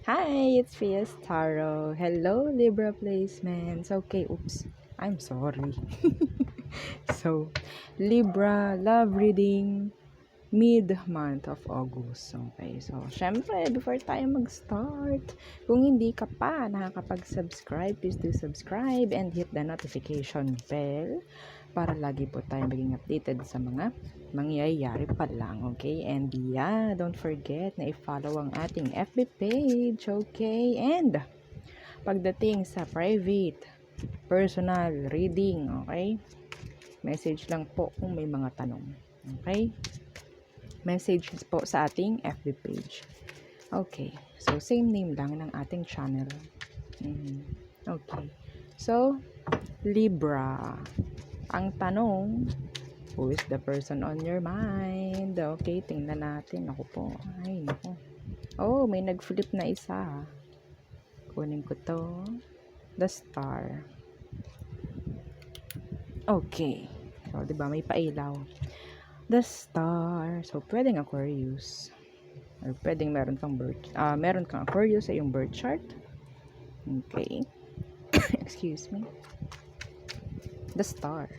Hi, it's Fias Taro. Hello, Libra placements. Okay, oops. I'm sorry. So, Libra love reading mid-month of August. Okay, so, syempre, before tayo mag-start, kung hindi ka pa nakakapag-subscribe, please do subscribe and hit the notification bell para lagi po tayo maging updated sa mga mangyayari pa lang, okay? And yeah, don't forget na i-follow ang ating FB page, okay? And pagdating sa private, personal reading, okay? Message lang po kung may mga tanong, okay? Message po sa ating FB page. Okay, so same name lang ng ating channel. Okay, so Libra. Ang tanong, who is the person on your mind? Okay, tingnan natin. Ako po. Ay, naku. Oh, may nag-flip na isa. Kunin ko to. The Star. Okay. So, diba, may pailaw. The Star. So, pwedeng Aquarius. Or pwedeng meron kang Aquarius sa iyong birth chart. Okay. Excuse me. The Star.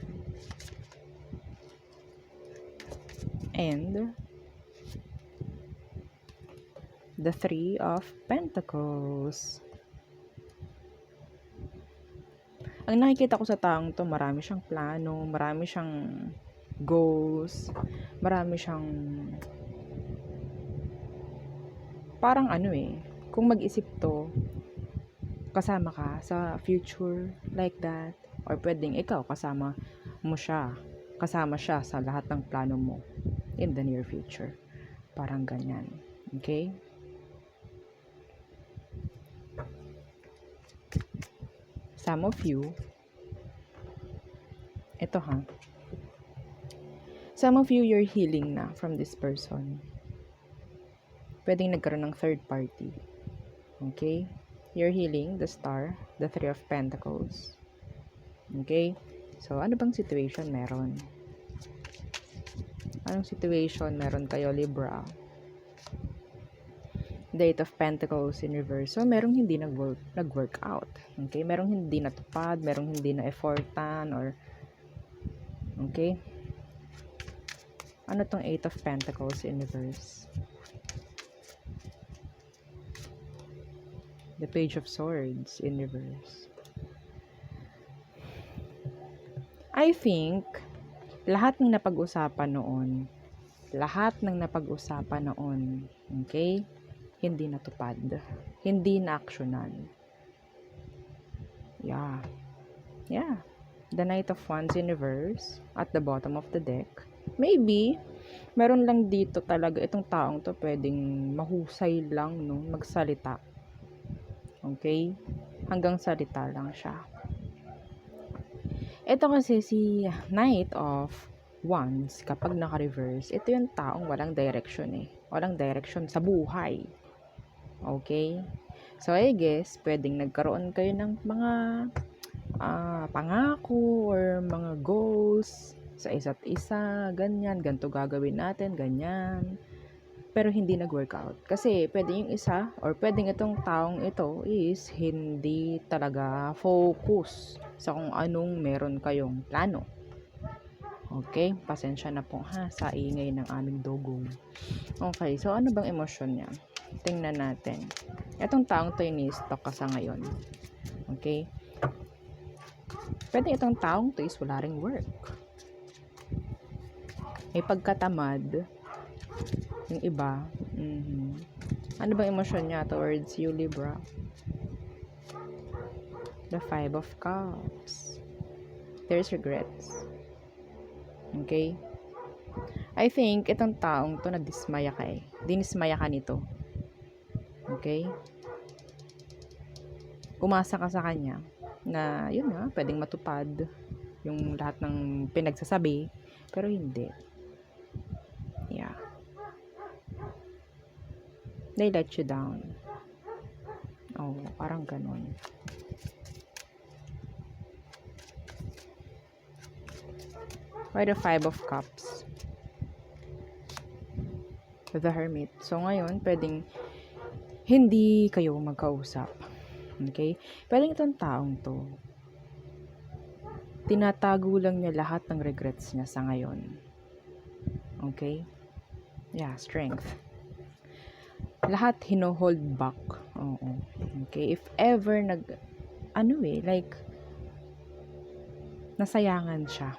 And the Three of Pentacles. Ang nakikita ko sa taong to, marami siyang plano, marami siyang goals, marami siyang parang kung mag-isip to, kasama ka sa future like that, or pwedeng ikaw kasama siya sa lahat ng plano mo in the near future. Parang ganyan. Okay? Some of you, some of you, you're healing na from this person. Pwedeng nagkaroon ng third party. Okay? You're healing, the Star, the Three of Pentacles. Okay? So, ano bang situation meron? Anong situation meron kayo, Libra? Eight of Pentacles in reverse. So, merong hindi nag-work out. Okay? Merong hindi natupad, merong hindi na-effortan, or okay? Ano tong Eight of Pentacles in reverse? The Page of Swords in reverse. I think, lahat ng napag-usapan noon, okay? Hindi natupad. Hindi na-actionan. Yeah. The Knight of Wands in reverse at the bottom of the deck. Maybe, meron lang dito talaga itong taong to pwedeng mahusay lang, no? Magsalita. Okay? Hanggang salita lang siya. Ito kasi si Knight of Wands, kapag naka-reverse, ito yung taong walang direction Walang direction sa buhay. Okay? So, I guess, pwedeng nagkaroon kayo ng mga pangako or mga goals sa isa't isa, ganyan, ganito gagawin natin, ganyan. Pero hindi nag-workout. Kasi pwede yung isa or pwedeng itong taong ito is hindi talaga focus sa kung anong meron kayong plano. Okay? Pasensya na po sa ingay ng aming dogong. Okay, so ano bang emosyon niya? Tingnan natin. Itong taong to ini-stalk ka sa ngayon. Okay? Pwede itong taong to is wala ring work. May pagkatamad. Yung iba. Ano bang emosyon niya towards you, Libra? The Five of Cups. There's regrets. Okay? I think itong taong to nadismaya ka Dinismaya ka nito. Okay? Umasa ka sa kanya na yun nga, pwedeng matupad yung lahat ng pinagsasabi, pero hindi. Yeah. They let you down. Oh, parang ganun. Why the Five of Cups? The Hermit. So, ngayon, pwedeng hindi kayo magkausap. Okay? Pero itong taong to, tinatago lang niya lahat ng regrets niya sa ngayon. Okay? Yeah, strength. Lahat hino-hold back. Oo. Okay? If ever like, nasayangan siya.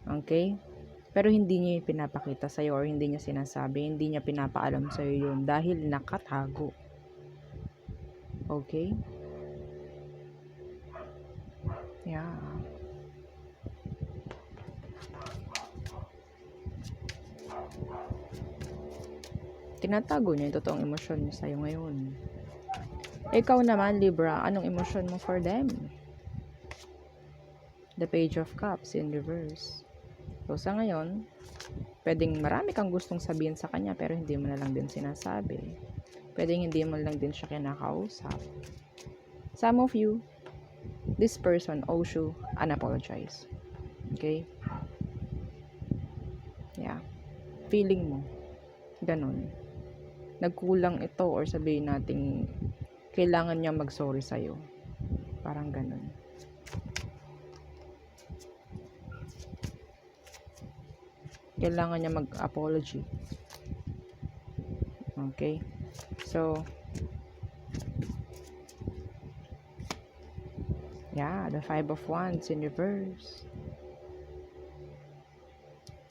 Okay? Pero hindi niya yung pinapakita sa'yo or hindi niya sinasabi, hindi niya pinapaalam sa'yo yun dahil nakatago. Okay? Yeah. Tinatago niya yung totoong emosyon niya sa'yo ngayon. Ikaw naman, Libra, anong emosyon mo for them? The Page of Cups in reverse. So, sa ngayon, pwedeng marami kang gustong sabihin sa kanya pero hindi mo na lang din sinasabi. Pwedeng hindi mo lang din siya kinakausap. Some of you, this person owes you an apologize. Okay? Yeah. Feeling mo. Ganon. Nagkulang ito or sabihin natin kailangan niya mag-sorry sa'yo. Parang ganon. Kailangan niya mag-apology. Okay? So, yeah, the 5 of Wands in reverse.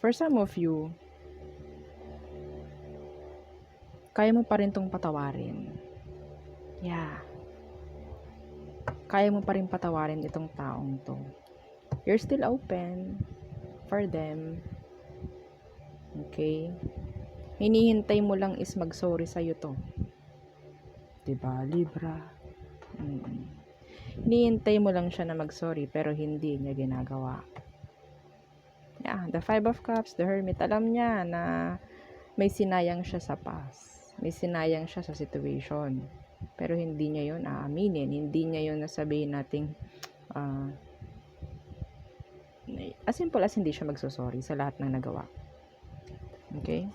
For some of you, kaya mo pa rin tong patawarin. Yeah. Kaya mo pa rin patawarin itong taong to. You're still open for them. Okay? Hinihintay mo lang is mag-sorry sa'yo to. Diba, Libra? Hinihintay mo lang siya na mag-sorry pero hindi niya ginagawa. Yeah, the 5 of Cups, the Hermit, alam niya na may sinayang siya sa past. May sinayang siya sa situation. Pero hindi niya yun aaminin. Hindi niya yun nasabihin nating as simple as hindi siya magsosorry sa lahat ng nagawa. Okay?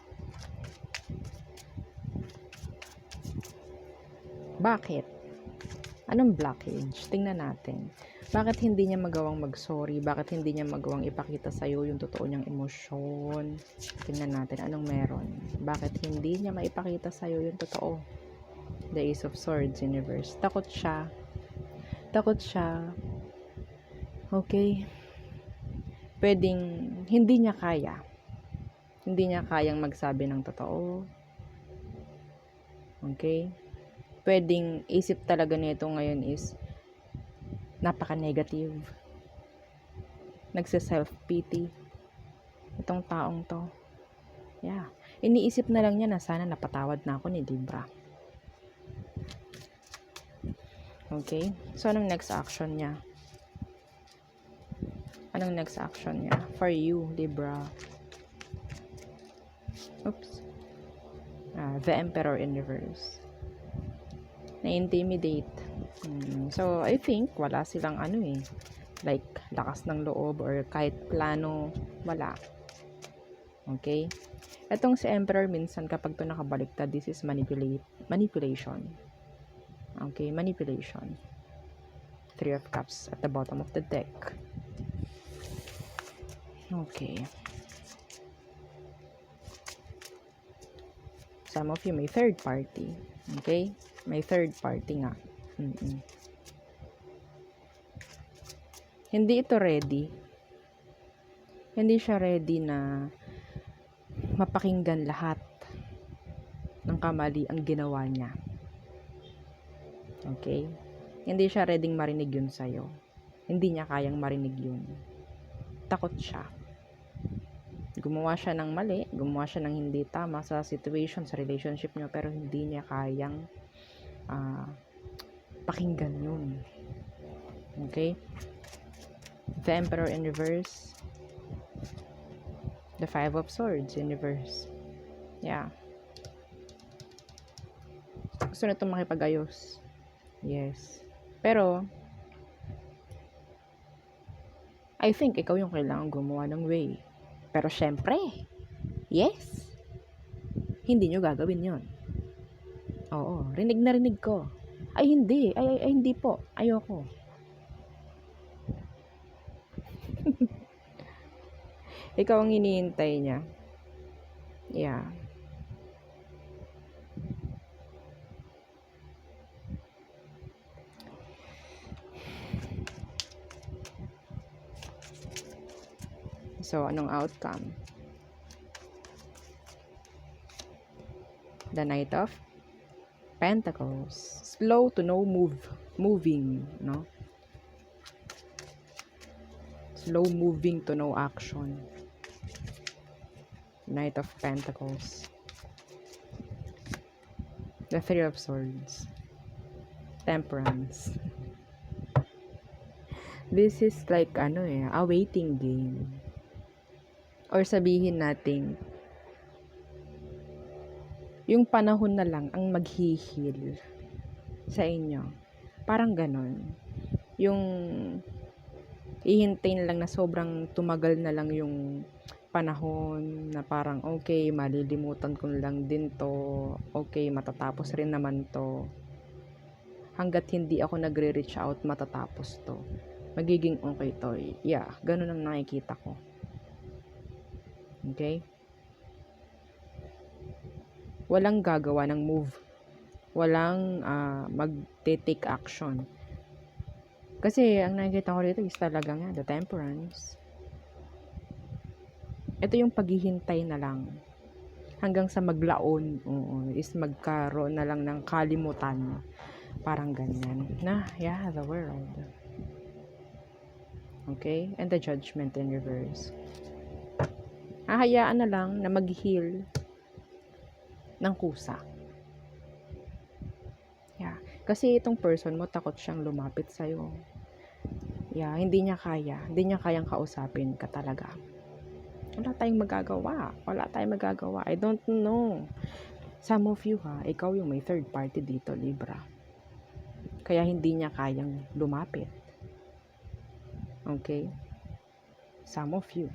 Bakit? Anong blockage? Tingnan natin. Bakit hindi niya magawang mag-sorry? Bakit hindi niya magawang ipakita sa'yo yung totoo niyang emosyon? Tingnan natin anong meron. Bakit hindi niya maipakita sa'yo yung totoo? The Ace of Swords in reverse. Takot siya. Okay? Pwedeng hindi niya kaya. Hindi niya kayang magsabi ng totoo. Okay? Pwedeng isip talaga nito ngayon is napaka-negative. Nagse-self-pity. Itong taong to. Yeah. Iniisip na lang niya na sana napatawad na ako ni Libra. Okay? So, anong next action niya? Anong next action niya? For you, Libra. Oops. The Emperor in reverse. Na-intimidate. So, I think, wala silang like, lakas ng loob or kahit plano, wala. Okay? Etong si Emperor, minsan kapag to nakabaliktad, this is manipulation. Okay? Manipulation. 3 of Cups at the bottom of the deck. Okay. Some of you may third party. Okay? May third party nga. Hindi ito ready. Hindi siya ready na mapakinggan lahat ng kamali ang ginawa niya. Okay? Hindi siya ready marinig yun sa'yo. Hindi niya kayang marinig yun. Takot siya. Gumawa siya ng mali, gumawa siya ng hindi tama sa situation, sa relationship niyo, pero hindi niya kayang pakinggan yun. Okay? The Emperor in reverse. The 5 of Swords in reverse. Yeah. Gusto na itong makipag-ayos. Yes. Pero, I think ikaw yung kailangan gumawa ng way. Pero syempre, yes. hindi nyo gagawin yon. Oo, rinig na rinig ko. Ay hindi, ay hindi po, ayoko. Ikaw ang hinihintay niya. Yeah. So, anong outcome? The Knight of Pentacles. Slow to no moving, no? Slow moving to no action. Knight of Pentacles. The Three of Swords. Temperance. This is like, a waiting game. Or sabihin natin, yung panahon na lang ang maghihil sa inyo. Parang ganon. Yung ihintayin lang na sobrang tumagal na lang yung panahon na parang okay, malilimutan ko lang din to. Okay, matatapos rin naman to. Hanggat hindi ako nagre-reach out, matatapos to. Magiging okay to. Yeah, ganon ang nakikita ko. Okay? Walang gagawa ng move. Walang mag-take action. Kasi ang nakikita ko dito is talaga nga, the Temperance. Ito yung paghihintay na lang. Hanggang sa maglaon, is magkaroon na lang ng kalimutan. Parang ganyan. Yeah, the world. Okay? And the Judgment in reverse. Hahayaan na lang na mag-heal ng kusa. Yeah. Kasi itong person mo, takot siyang lumapit sa'yo. Yeah, hindi niya kaya. Hindi niya kayang kausapin ka talaga. Wala tayong magagawa. I don't know. Some of you ikaw yung may third party dito, Libra. Kaya hindi niya kayang lumapit. Okay? Some of you.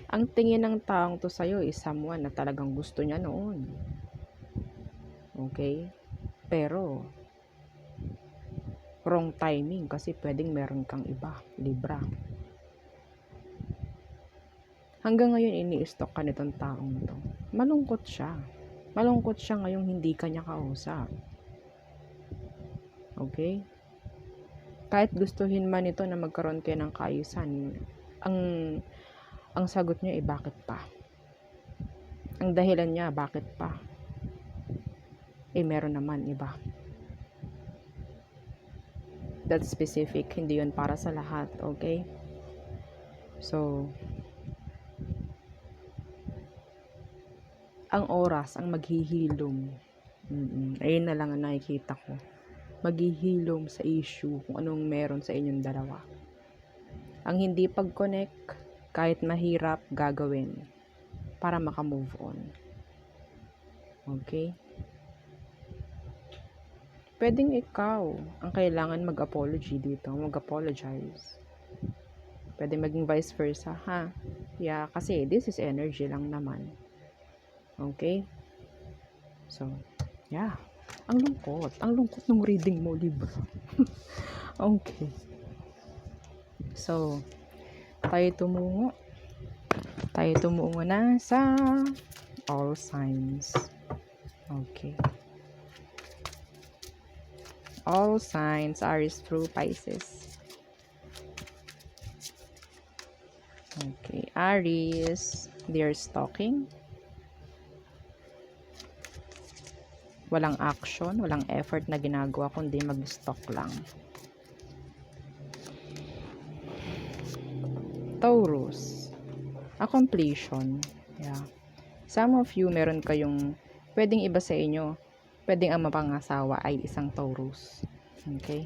Ang tingin ng taong to sa'yo is someone na talagang gusto niya noon. Okay? Pero, wrong timing kasi pwedeng meron kang iba, Libra. Hanggang ngayon, ini-stalk ka nitong taong to. Malungkot siya. Malungkot siya ngayong hindi ka niya kausap. Okay? Kahit gustuhin man ito na magkaroon kayo ng kaayusan, ang sagot niya bakit pa? Ang dahilan niya, bakit pa? Meron naman iba. That's specific, hindi yun para sa lahat, okay? So, ang oras, ang maghihilom. Ayun na lang ang nakikita ko. Maghihilom sa issue kung anong meron sa inyong dalawa. Ang hindi pag-connect, kahit mahirap, gagawin para makamove on. Okay? Pwedeng ikaw ang kailangan mag-apology dito, mag-apologize. Pwede maging vice versa, Yeah, kasi this is energy lang naman. Okay? So, yeah. Ang lungkot ng reading mo, Libra. Okay. So, tayo tumungo na sa all signs. Okay. All signs, Aries through Pisces. Okay, Aries, they're stalking. Walang action, walang effort na ginagawa, kundi mag-stalk lang. Taurus, a completion. Yeah. Some of you, meron kayong, pwedeng iba sa inyo, pwedeng ang mapangasawa ay isang Taurus. Okay?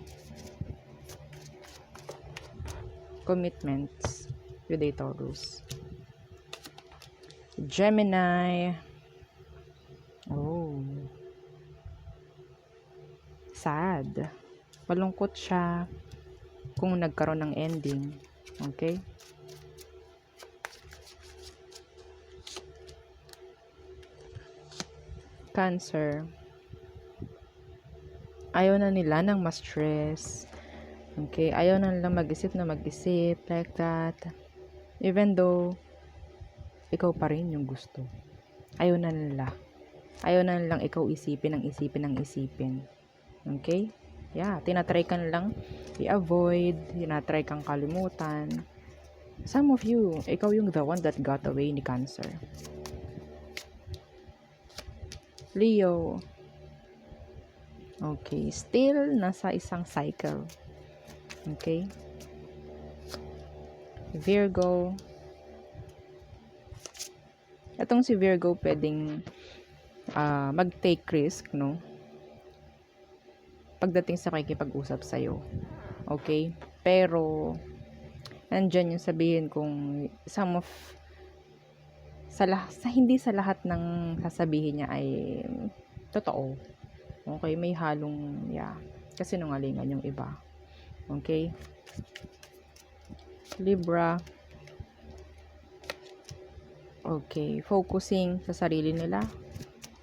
Commitments with a Taurus. Gemini. Oh. Sad. Malungkot siya kung nagkaroon ng ending. Okay? Cancer. Ayaw na nila ng ma-stress. Okay? Ayaw na nilang mag-isip like that. Even though, ikaw pa rin yung gusto. Ayaw na nila. Ayaw na nilang ikaw isipin. Okay? Yeah, tinatry ka lang i-avoid, tinatry kang kalimutan. Some of you, ikaw yung the one that got away ni Cancer. Leo. Okay, still nasa isang cycle. Okay? Virgo. Itong si Virgo pwedeng mag-take risk, no? Pagdating sa pakikipag-usap sa'yo. Okay? Pero, nandyan yung sabihin kung hindi sa lahat ng sasabihin niya ay totoo. Okay? May halong, kasinungalingan yung iba. Okay? Libra. Okay. Focusing sa sarili nila.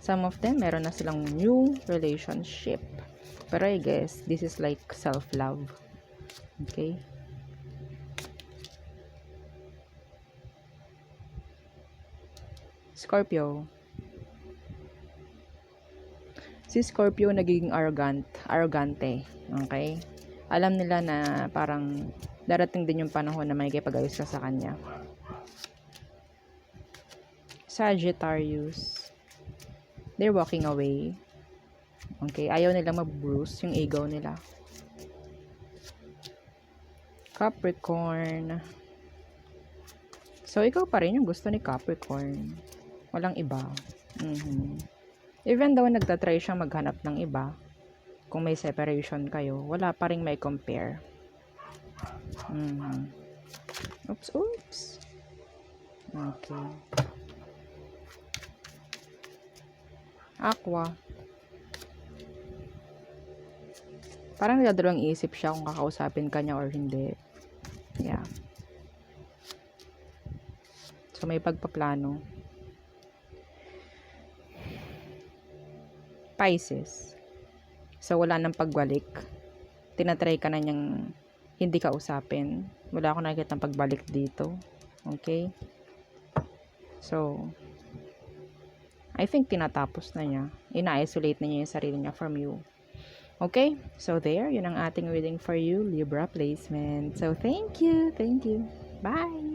Some of them, meron na silang new relationship. Pero I guess, this is like self-love. Okay? Scorpio. Si Scorpio nagiging arrogante. Okay? Alam nila na parang darating din yung panahon na may kipag-ayos ka sa kanya. Sagittarius. They're walking away. Okay? Ayaw nila mag-bruise yung ego nila. Capricorn. So, ikaw pa rin yung gusto ni Capricorn. Walang iba. Even though nagtatry siyang maghanap ng iba, kung may separation kayo, wala pa rin may compare. Oops. Okay. Aqua. Parang nagdadalawang isip siya kung kakausapin ka niya or hindi. Yeah. So, may pagpaplano. Pisces. So, wala nang pagbalik. Tinatry ka na niyang hindi ka usapin. Wala akong nakikita ng pagbalik dito. Okay? So, I think tinatapos na niya. Ina-isolate na niya yung sarili niya from you. Okay? So, there. Yun ang ating reading for you, Libra placement. So, thank you. Bye!